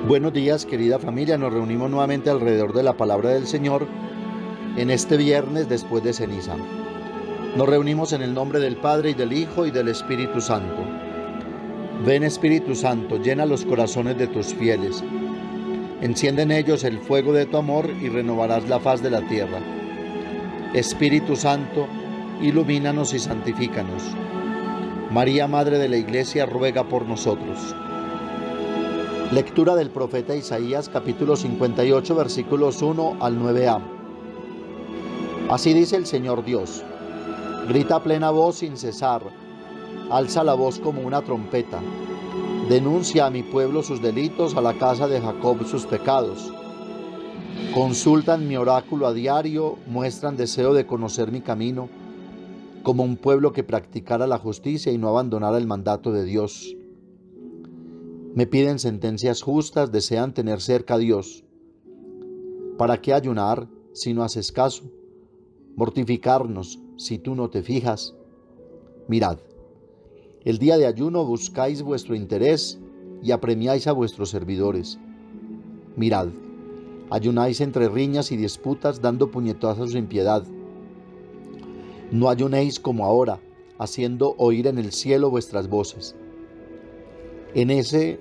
Buenos días, querida familia. Nos reunimos nuevamente alrededor de la palabra del Señor en este viernes después de ceniza. Nos reunimos en el nombre del Padre y del Hijo y del Espíritu Santo. Ven, Espíritu Santo, llena los corazones de tus fieles. Enciende en ellos el fuego de tu amor y renovarás la faz de la tierra. Espíritu Santo, ilumínanos y santifícanos. María, Madre de la Iglesia, ruega por nosotros. Lectura del profeta Isaías, capítulo 58, versículos 1 al 9a. Así dice el Señor Dios: grita a plena voz sin cesar, alza la voz como una trompeta, denuncia a mi pueblo sus delitos, a la casa de Jacob sus pecados. Consultan mi oráculo a diario, muestran deseo de conocer mi camino, como un pueblo que practicara la justicia y no abandonara el mandato de Dios. Me piden sentencias justas, desean tener cerca a Dios. ¿Para qué ayunar si no haces caso? Mortificarnos si tú no te fijas. Mirad, el día de ayuno buscáis vuestro interés y apremiáis a vuestros servidores. Mirad, ayunáis entre riñas y disputas, dando puñetazos sin piedad. No ayunéis como ahora, haciendo oír en el cielo vuestras voces. Ese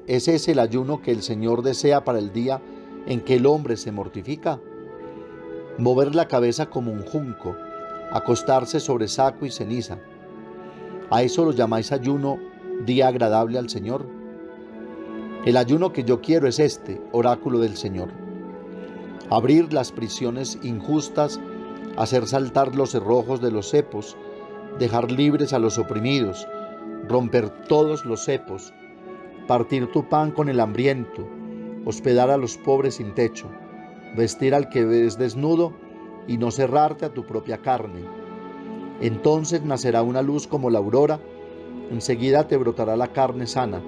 es el ayuno que el Señor desea para el día en que el hombre se mortifica. Mover la cabeza como un junco, acostarse sobre saco y ceniza. ¿A eso lo llamáis ayuno, día agradable al Señor? El ayuno que yo quiero es este, oráculo del Señor: abrir las prisiones injustas, hacer saltar los cerrojos de los cepos, dejar libres a los oprimidos, romper todos los cepos, partir tu pan con el hambriento, hospedar a los pobres sin techo, vestir al que ves desnudo y no cerrarte a tu propia carne. Entonces nacerá una luz como la aurora, enseguida te brotará la carne sana,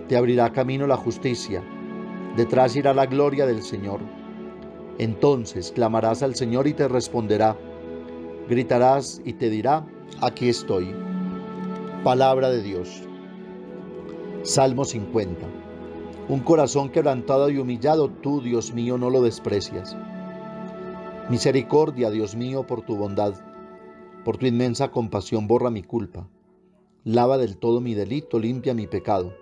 te abrirá camino la justicia, detrás irá la gloria del Señor. Entonces clamarás al Señor y te responderá, gritarás y te dirá: aquí estoy. Palabra de Dios. Salmo 50. Un corazón quebrantado y humillado, tú, Dios mío, no lo desprecias. Misericordia, Dios mío, por tu bondad, por tu inmensa compasión borra mi culpa. Lava del todo mi delito, limpia mi pecado.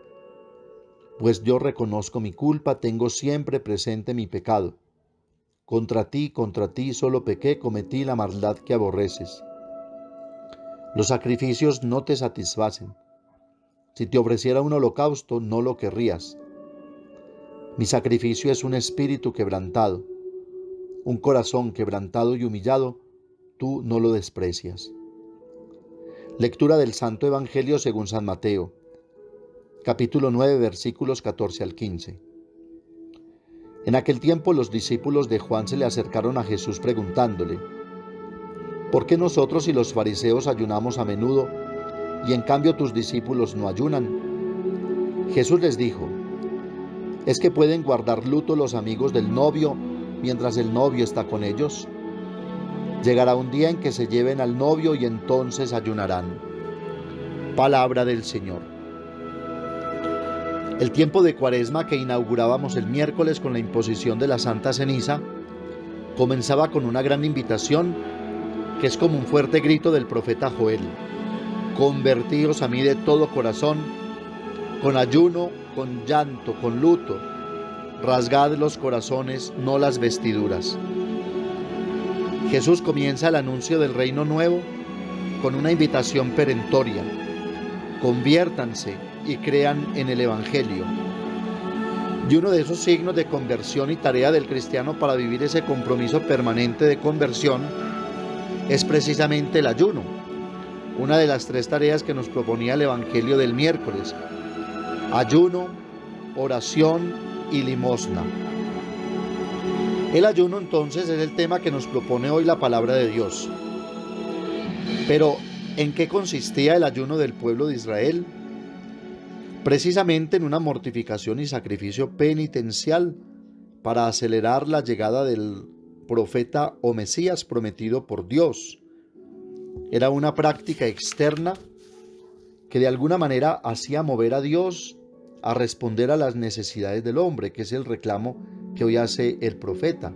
Pues yo reconozco mi culpa, tengo siempre presente mi pecado. Contra ti solo pequé, cometí la maldad que aborreces. Los sacrificios no te satisfacen. Si te ofreciera un holocausto, no lo querrías. Mi sacrificio es un espíritu quebrantado, un corazón quebrantado y humillado, tú no lo desprecias. Lectura del Santo Evangelio según San Mateo, capítulo 9, versículos 14 al 15. En aquel tiempo los discípulos de Juan se le acercaron a Jesús preguntándole: ¿por qué nosotros y los fariseos ayunamos a menudo y en cambio tus discípulos no ayunan? Jesús les dijo: ¿es que pueden guardar luto los amigos del novio mientras el novio está con ellos? Llegará un día en que se lleven al novio y entonces ayunarán. Palabra del Señor. El tiempo de Cuaresma, que inaugurábamos el miércoles con la imposición de la Santa Ceniza, comenzaba con una gran invitación que es como un fuerte grito del profeta Joel: convertíos a mí de todo corazón, con ayuno, con llanto, con luto, rasgad los corazones, no las vestiduras. Jesús comienza el anuncio del reino nuevo con una invitación perentoria: conviértanse y crean en el Evangelio. Y uno de esos signos de conversión y tarea del cristiano para vivir ese compromiso permanente de conversión es precisamente el ayuno, una de las 3 tareas que nos proponía el Evangelio del miércoles: ayuno, oración y limosna. El ayuno entonces es el tema que nos propone hoy la palabra de Dios. Pero, ¿en qué consistía el ayuno del pueblo de Israel? Precisamente en una mortificación y sacrificio penitencial para acelerar la llegada del profeta o Mesías prometido por Dios. Era una práctica externa que de alguna manera hacía mover a Dios a responder a las necesidades del hombre, que es el reclamo que hoy hace el profeta.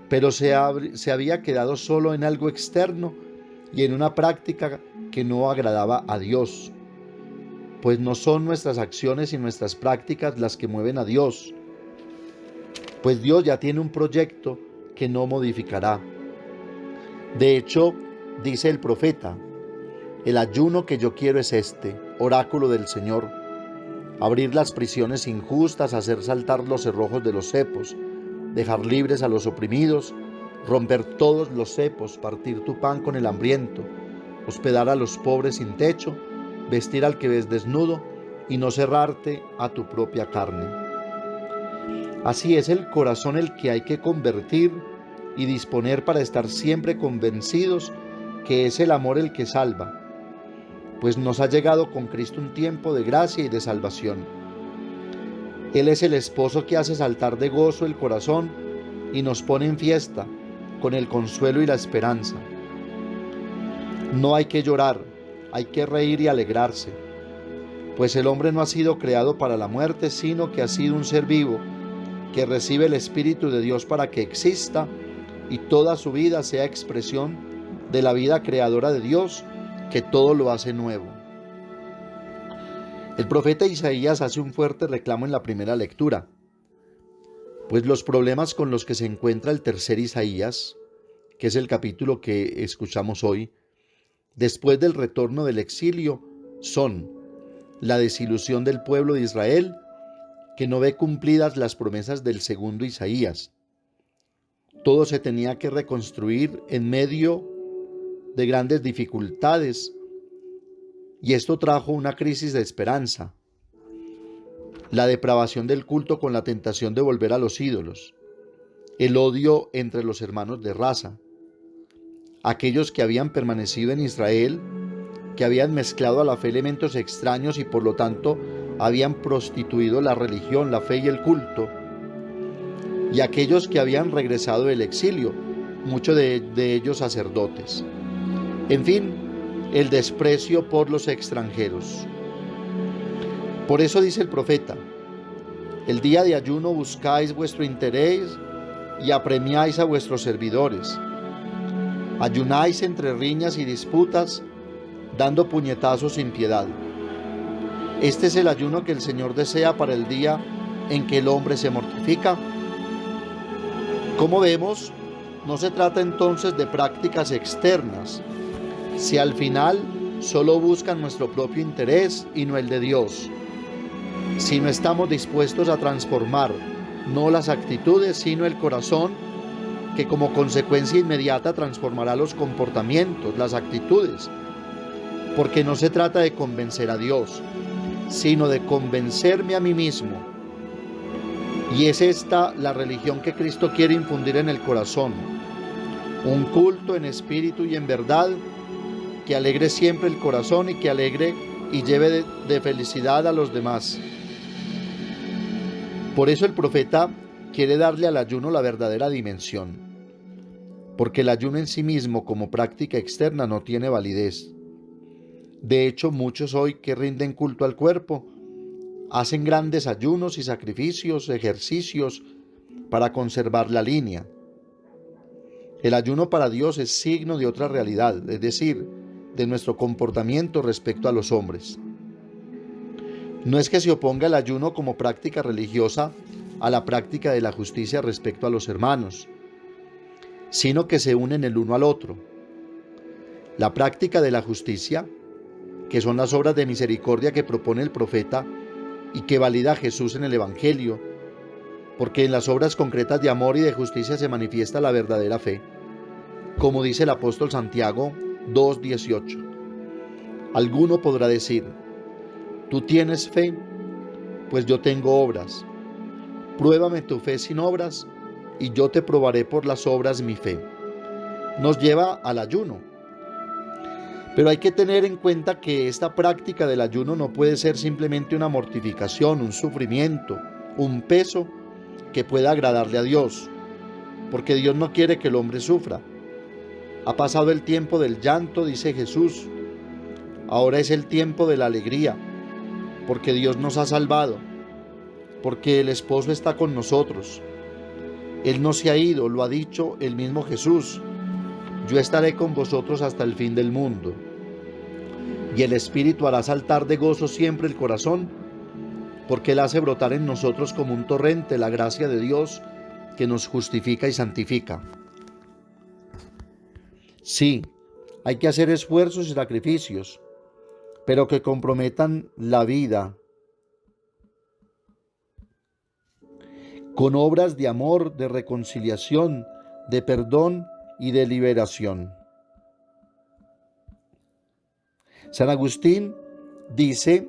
Pero se había quedado solo en algo externo y en una práctica que no agradaba a Dios, pues no son nuestras acciones y nuestras prácticas las que mueven a Dios, pues Dios ya tiene un proyecto que no modificará. De hecho, dice el profeta, el ayuno que yo quiero es este, oráculo del Señor: abrir las prisiones injustas, hacer saltar los cerrojos de los cepos, dejar libres a los oprimidos, romper todos los cepos, partir tu pan con el hambriento, hospedar a los pobres sin techo, vestir al que ves desnudo y no cerrarte a tu propia carne. Así es el corazón el que hay que convertir y disponer para estar siempre convencidos que es el amor el que salva, pues nos ha llegado con Cristo un tiempo de gracia y de salvación. Él es el esposo que hace saltar de gozo el corazón y nos pone en fiesta con el consuelo y la esperanza. No hay que llorar, hay que reír y alegrarse, pues el hombre no ha sido creado para la muerte, sino que ha sido un ser vivo que recibe el Espíritu de Dios para que exista y toda su vida sea expresión de la vida creadora de Dios, que todo lo hace nuevo. El profeta Isaías hace un fuerte reclamo en la primera lectura, pues los problemas con los que se encuentra el tercer Isaías, que es el capítulo que escuchamos hoy, después del retorno del exilio, son la desilusión del pueblo de Israel, que no ve cumplidas las promesas del segundo Isaías. Todo se tenía que reconstruir en medio de grandes dificultades, y esto trajo una crisis de esperanza, la depravación del culto con la tentación de volver a los ídolos, el odio entre los hermanos de raza, aquellos que habían permanecido en Israel, que habían mezclado a la fe elementos extraños y por lo tanto habían prostituido la religión, la fe y el culto, y aquellos que habían regresado del exilio, muchos de ellos sacerdotes. En fin, el desprecio por los extranjeros. Por eso dice el profeta: el día de ayuno buscáis vuestro interés y apremiáis a vuestros servidores. Ayunáis entre riñas y disputas, dando puñetazos sin piedad. Este es el ayuno que el Señor desea para el día en que el hombre se mortifica. Como vemos, no se trata entonces de prácticas externas, si al final solo buscan nuestro propio interés y no el de Dios. Si no estamos dispuestos a transformar no las actitudes, sino el corazón, que como consecuencia inmediata transformará los comportamientos, las actitudes, porque no se trata de convencer a Dios, sino de convencerme a mí mismo. Y es esta la religión que Cristo quiere infundir en el corazón, un culto en espíritu y en verdad, que alegre siempre el corazón y que alegre y lleve de felicidad a los demás. Por eso el profeta quiere darle al ayuno la verdadera dimensión, porque el ayuno en sí mismo como práctica externa no tiene validez. De hecho, muchos hoy que rinden culto al cuerpo hacen grandes ayunos y sacrificios, ejercicios para conservar la línea. El ayuno para Dios es signo de otra realidad, es decir, de nuestro comportamiento respecto a los hombres. No es que se oponga el ayuno como práctica religiosa a la práctica de la justicia respecto a los hermanos, sino que se unen el uno al otro. La práctica de la justicia, que son las obras de misericordia que propone el profeta y que valida Jesús en el Evangelio, porque en las obras concretas de amor y de justicia se manifiesta la verdadera fe, como dice el apóstol Santiago 2:18. Alguno podrá decir: ¿tú tienes fe? Pues yo tengo obras. Pruébame tu fe sin obras, y yo te probaré por las obras mi fe. Nos lleva al ayuno. Pero hay que tener en cuenta que esta práctica del ayuno no puede ser simplemente una mortificación, un sufrimiento, un peso que pueda agradarle a Dios, porque Dios no quiere que el hombre sufra. Ha pasado el tiempo del llanto, dice Jesús. Ahora es el tiempo de la alegría. porque Dios nos ha salvado, porque el esposo está con nosotros. Él no se ha ido, lo ha dicho el mismo Jesús. Yo estaré con vosotros hasta el fin del mundo. Y el Espíritu hará saltar de gozo siempre el corazón, porque Él hace brotar en nosotros como un torrente la gracia de Dios que nos justifica y santifica. Sí, hay que hacer esfuerzos y sacrificios, pero que comprometan la vida con obras de amor, de reconciliación, de perdón y de liberación. San Agustín dice,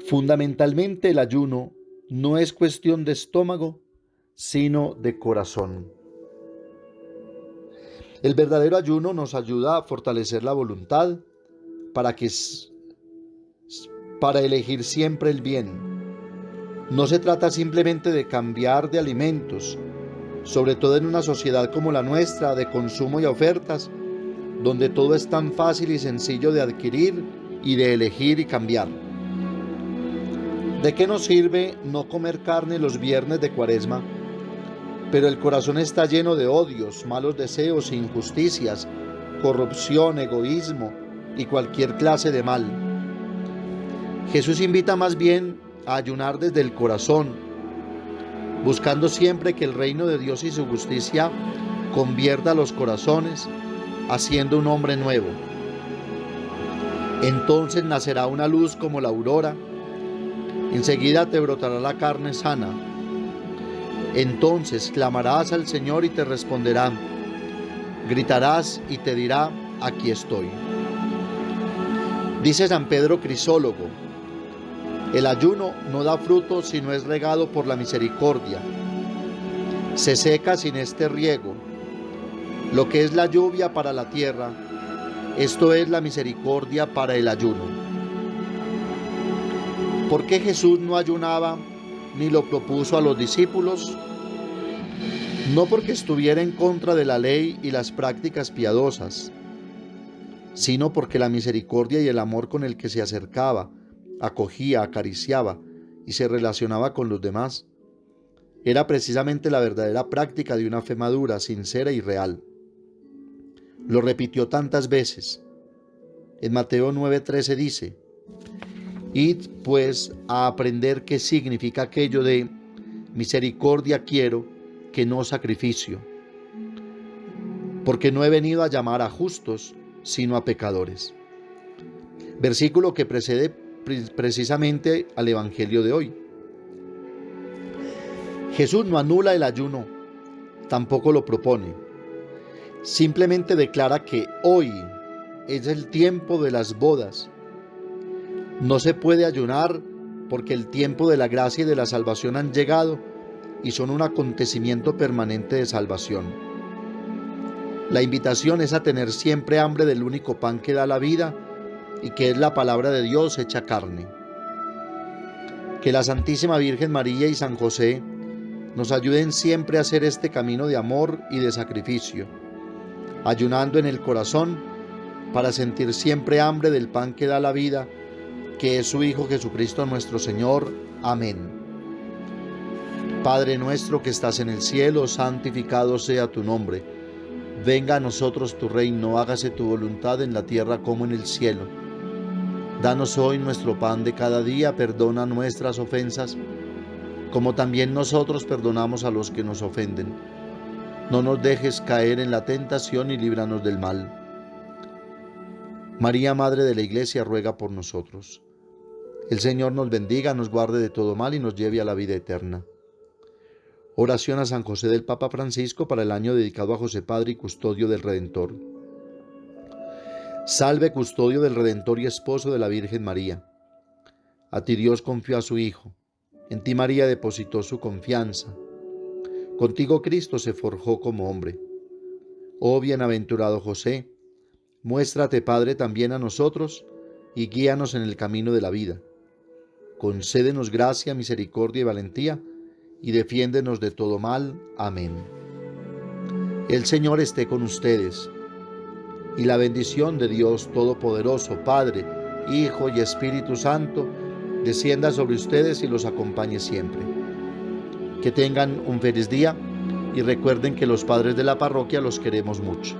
fundamentalmente el ayuno no es cuestión de estómago, sino de corazón. El verdadero ayuno nos ayuda a fortalecer la voluntad para elegir siempre el bien. No se trata simplemente de cambiar de alimentos, sobre todo en una sociedad como la nuestra, de consumo y ofertas, donde todo es tan fácil y sencillo de adquirir y de elegir y cambiar. ¿De qué nos sirve no comer carne los viernes de Cuaresma, pero el corazón está lleno de odios, malos deseos, injusticias, corrupción, egoísmo y cualquier clase de mal? Jesús invita más bien a ayunar desde el corazón, buscando siempre que el reino de Dios y su justicia convierta los corazones, haciendo un hombre nuevo. Entonces nacerá una luz como la aurora, enseguida te brotará la carne sana. Entonces clamarás al Señor y te responderá, gritarás y te dirá, aquí estoy. Dice San Pedro Crisólogo, el ayuno no da fruto si no es regado por la misericordia. Se seca sin este riego. Lo que es la lluvia para la tierra, esto es la misericordia para el ayuno. ¿Por qué Jesús no ayunaba ni lo propuso a los discípulos? No porque estuviera en contra de la ley y las prácticas piadosas, sino porque la misericordia y el amor con el que se acercaba, acogía, acariciaba y se relacionaba con los demás era precisamente la verdadera práctica de una fe madura, sincera y real. Lo repitió tantas veces. En Mateo 9:13 dice, id pues a aprender qué significa aquello de misericordia quiero, que no sacrificio, porque no he venido a llamar a justos, sino a pecadores. Versículo que precede precisamente al Evangelio de hoy. Jesús no anula el ayuno, tampoco lo propone. Simplemente declara que hoy es el tiempo de las bodas. No se puede ayunar porque el tiempo de la gracia y de la salvación han llegado y son un acontecimiento permanente de salvación. La invitación es a tener siempre hambre del único pan que da la vida y que es la palabra de Dios hecha carne. Que la Santísima Virgen María y San José nos ayuden siempre a hacer este camino de amor y de sacrificio, ayunando en el corazón para sentir siempre hambre del pan que da la vida, que es su Hijo Jesucristo nuestro Señor. Amén. Padre nuestro que estás en el cielo, santificado sea tu nombre. Venga a nosotros tu reino, hágase tu voluntad en la tierra como en el cielo. Danos hoy nuestro pan de cada día, perdona nuestras ofensas, como también nosotros perdonamos a los que nos ofenden. No nos dejes caer en la tentación y líbranos del mal. María, Madre de la Iglesia, ruega por nosotros. El Señor nos bendiga, nos guarde de todo mal y nos lleve a la vida eterna. Oración a San José del Papa Francisco para el año dedicado a José Padre y Custodio del Redentor. Salve, custodio del Redentor y esposo de la Virgen María. A ti Dios confió a su Hijo. En ti María depositó su confianza. Contigo Cristo se forjó como hombre. Oh bienaventurado José, muéstrate Padre también a nosotros y guíanos en el camino de la vida. Concédenos gracia, misericordia y valentía y defiéndenos de todo mal. Amén. El Señor esté con ustedes y la bendición de Dios Todopoderoso, Padre, Hijo y Espíritu Santo, descienda sobre ustedes y los acompañe siempre. Que tengan un feliz día y recuerden que los padres de la parroquia los queremos mucho.